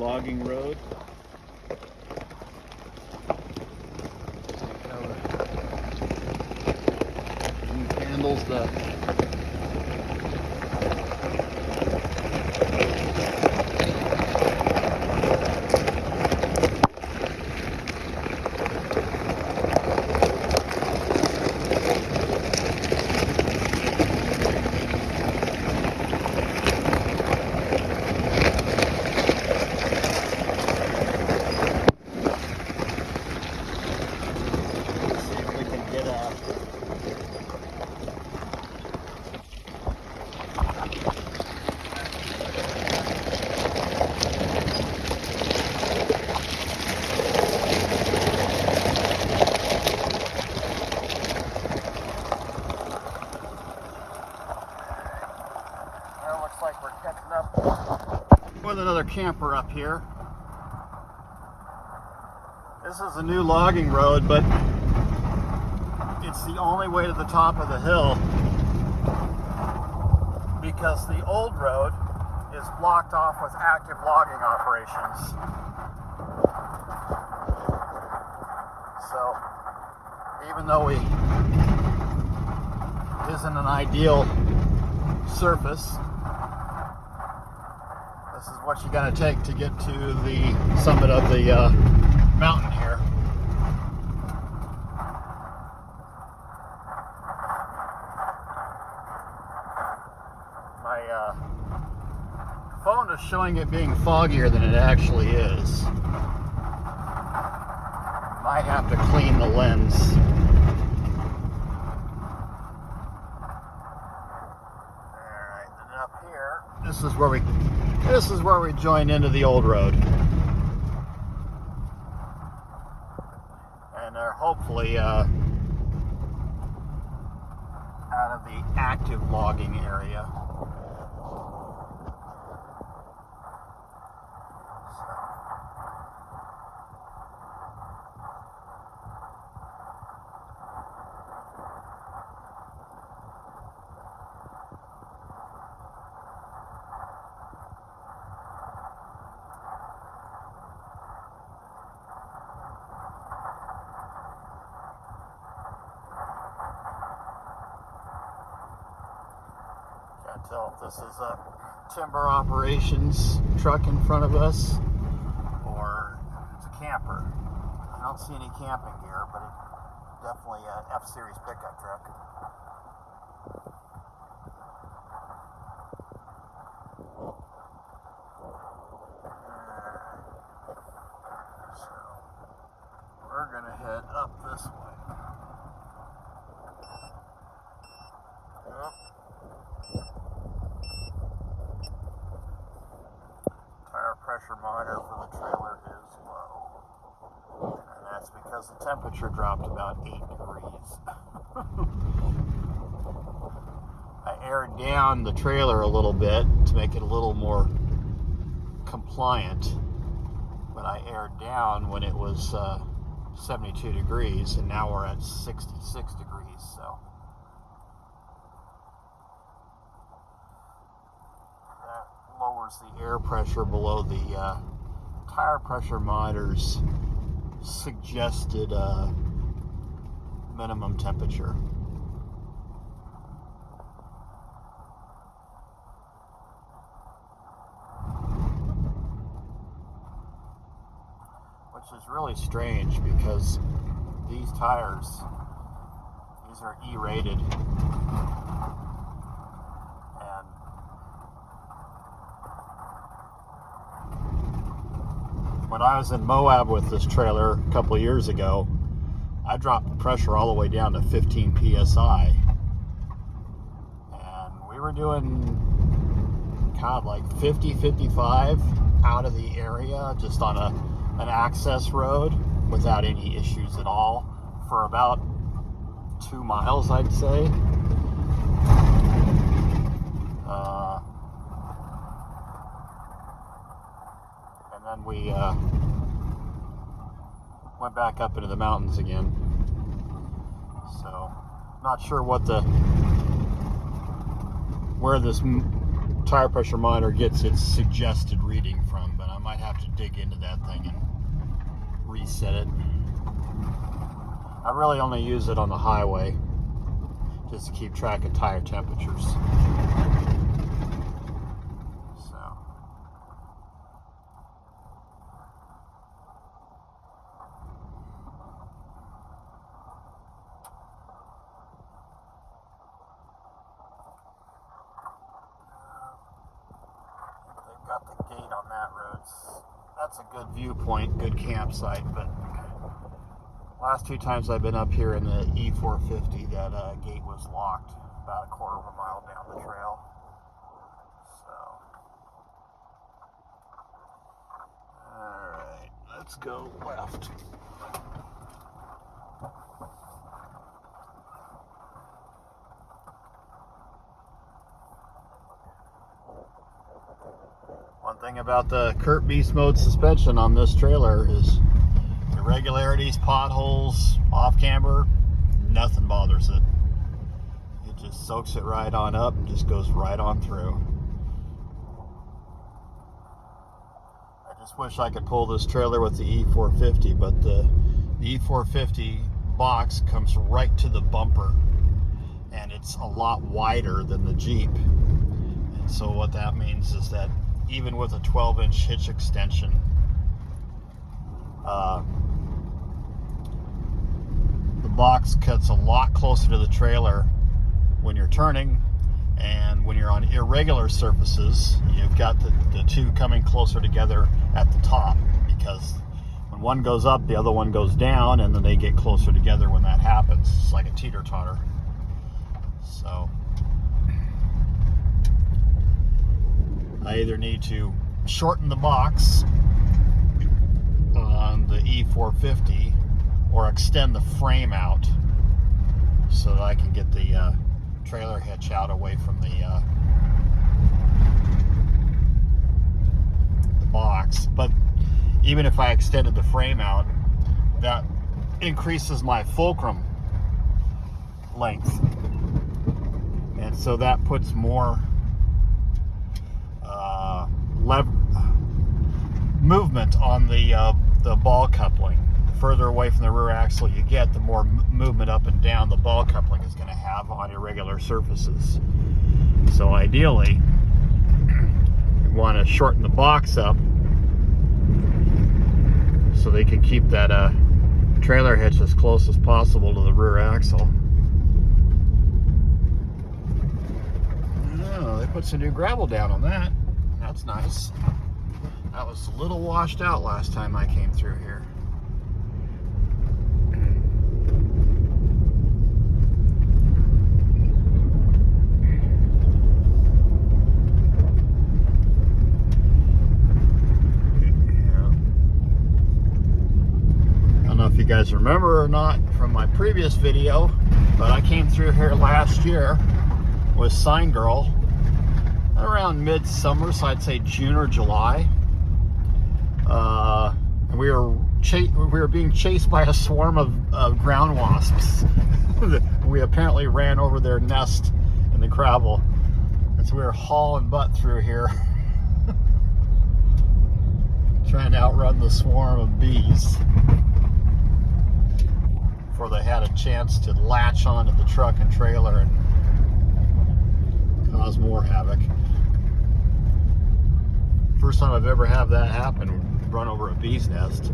logging road. He handles the like we're catching up with another camper up here. This is a new logging road, but it's the only way to the top of the hill because the old road is blocked off with active logging operations. So even though it isn't an ideal surface, this is what you gotta take to get to the summit of the mountain here. My phone is showing it being foggier than it actually is. Might have to clean the lens. Alright, then up here, this is where we join into the old road. And they're hopefully out of the active logging area. Can't tell if this is a timber operations truck in front of us or it's a camper. I don't see any camping gear, but it's definitely an F-Series pickup truck. So we're gonna head up this way. Yep. Tire pressure monitor for the trailer is low. And that's because the temperature dropped about 8 degrees. I aired down the trailer a little bit to make it a little more compliant. But I aired down when it was 72 degrees, and now we're at 66 degrees, so. Lowers the air pressure below the tire pressure monitor's suggested minimum temperature. Which is really strange because these tires, these are E-rated. When I was in Moab with this trailer a couple of years ago, I dropped the pressure all the way down to 15 psi. And we were doing like 50, 55 out of the area, just on an access road without any issues at all for about 2 miles, I'd say. And then we went back up into the mountains again. So, not sure where this tire pressure monitor gets its suggested reading from, but I might might have to dig into that thing and reset it. I really only use it on the highway just to keep track of tire temperatures. So. They've got the gate on that road. That's a good viewpoint, good campsite, but last 2 times I've been up here in the E450, that gate was locked about a quarter of a mile down the trail. So, alright, let's go left. One thing about the Kurt Beast Mode suspension on this trailer is irregularities, potholes, off camber, nothing bothers it. It just soaks it right on up and just goes right on through. I just wish I could pull this trailer with the E450, but the E450 box comes right to the bumper, and it's a lot wider than the Jeep. And so what that means is that even with a 12-inch hitch extension, the box cuts a lot closer to the trailer when you're turning, and when you're on irregular surfaces, you've got the two coming closer together at the top, because when one goes up, the other one goes down, and then they get closer together when that happens. It's like a teeter-totter. So I either need to shorten the box on the E450 or extend the frame out so that I can get the trailer hitch out away from the box. But even if I extended the frame out, that increases my fulcrum length, and so that puts more movement on the ball coupling. The further away from the rear axle you get, the more movement up and down the ball coupling is going to have on irregular surfaces. So ideally, you want to shorten the box up so they can keep that trailer hitch as close as possible to the rear axle. Oh, they put some new gravel down on that. That's nice. That was a little washed out last time I came through here. I don't know if you guys remember or not from my previous video, but I came through here last year with Sign Girl around midsummer, so I'd say June or July. And we were being chased by a swarm of ground wasps. We apparently ran over their nest in the gravel, and so we were hauling butt through here, trying to outrun the swarm of bees before they had a chance to latch onto the truck and trailer and cause more havoc. First time I've ever had that happen, run over a bee's nest. So,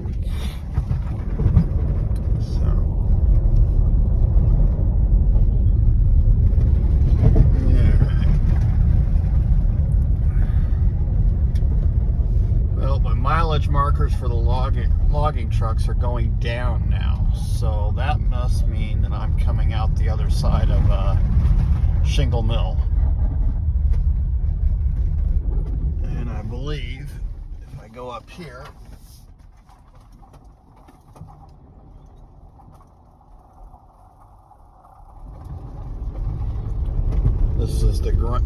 yeah. Well, my mileage markers for the logging trucks are going down now, so that must mean that I'm coming out the other side of Shingle Mill. And I believe if I go up here,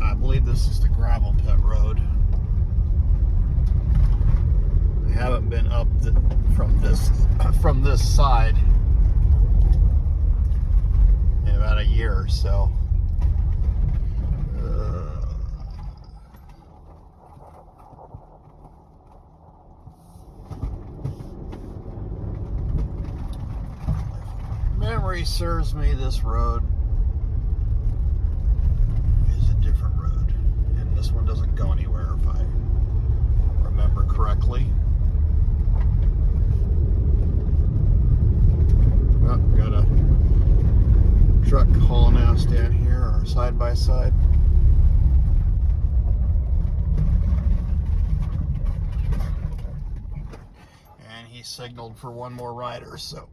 I believe this is the gravel pit road. I haven't been up from this side in about a year or so. memory serves me, this road is a different road. And this one doesn't go anywhere if I remember correctly. Oh, got a truck hauling ass down here, or side by side. And he signaled for one more rider, so.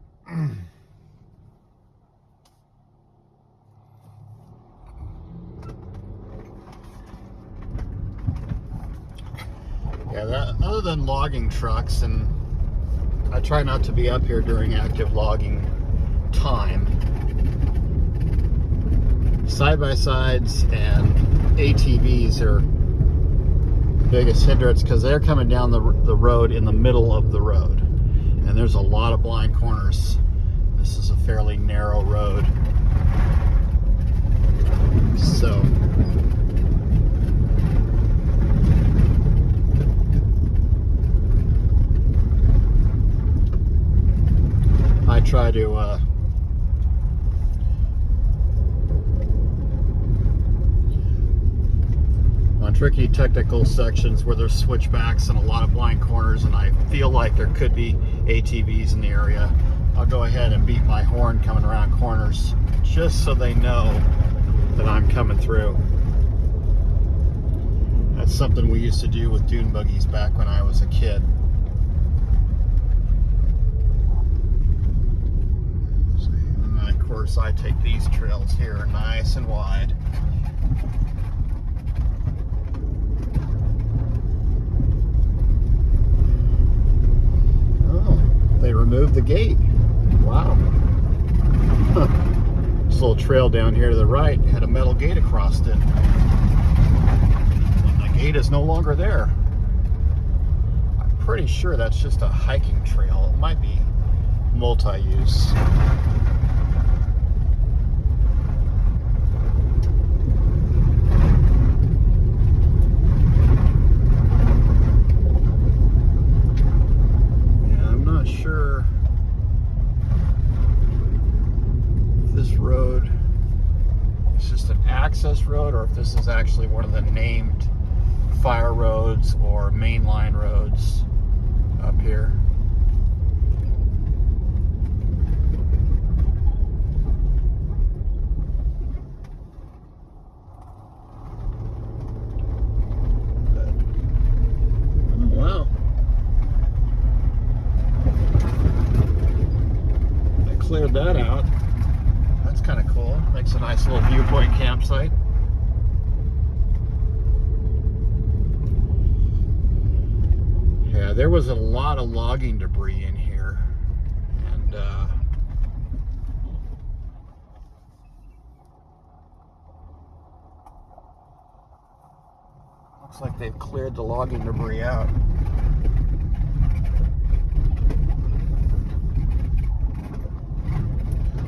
Yeah, other than logging trucks, and I try not to be up here during active logging time, side-by-sides and ATVs are the biggest hindrance because they're coming down the road in the middle of the road, and there's a lot of blind corners. This is a fairly narrow road, so I try to on tricky technical sections where there's switchbacks and a lot of blind corners and I feel like there could be ATVs in the area, I'll go ahead and beat my horn coming around corners just so they know that I'm coming through. That's something we used to do with dune buggies back when I was a kid. Of course, I take these trails here nice and wide. Oh, they removed the gate. Wow. This little trail down here to the right had a metal gate across it. And the gate is no longer there. I'm pretty sure that's just a hiking trail. It might be multi-use. Sure if this road is just an access road or if this is actually one of the named fire roads or mainline roads up here. Wow. Cleared that out. That's kind of cool. Makes a nice little viewpoint campsite. Yeah, there was a lot of logging debris in here, and looks like they've cleared the logging debris out.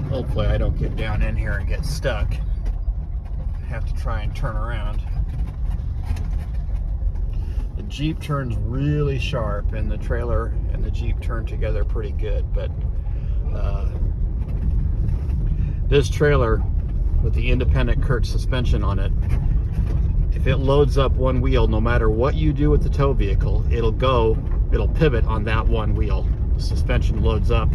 Hopefully I don't get down in here and get stuck. Have to try and turn around. The Jeep turns really sharp and the trailer and the Jeep turn together pretty good, but this trailer with the independent Kurt suspension on it, if it loads up one wheel, no matter what you do with the tow vehicle, it'll pivot on that one wheel. The suspension loads up.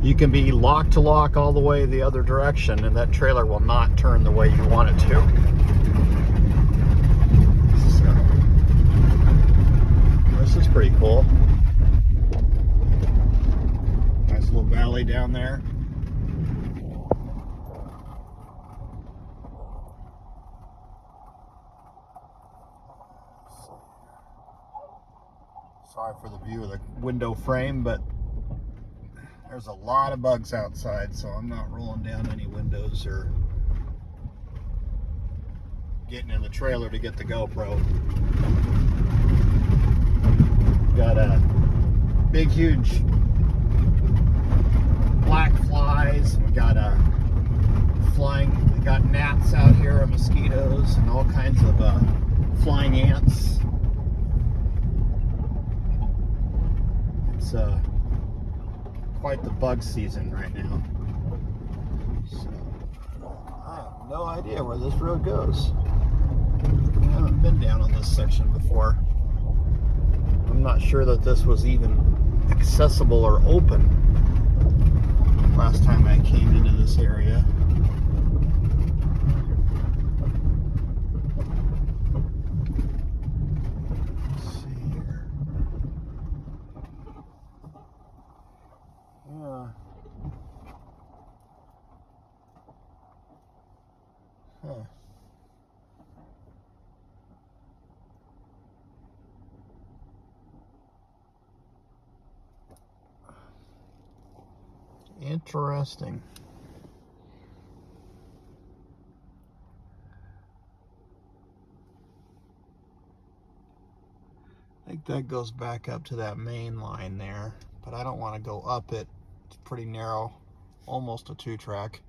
You can be lock to lock all the way the other direction and that trailer will not turn the way you want it to. So, this is pretty cool. Nice little valley down there. Sorry for the view of the window frame, but there's a lot of bugs outside, so I'm not rolling down any windows or getting in the trailer to get the GoPro. Got a big, huge black flies. We got we got gnats out here and mosquitoes and all kinds of flying ants. It's quite the bug season right now. So, I have no idea where this road goes. I haven't been down on this section before. I'm not sure that this was even accessible or open last time I came into this area. Let's see here. Yeah. Huh. Interesting. I think that goes back up to that main line there, but I don't want to go up it. It's pretty narrow, almost a 2-track.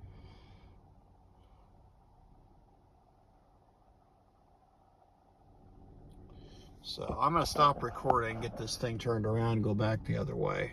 So I'm going to stop recording, get this thing turned around, and go back the other way.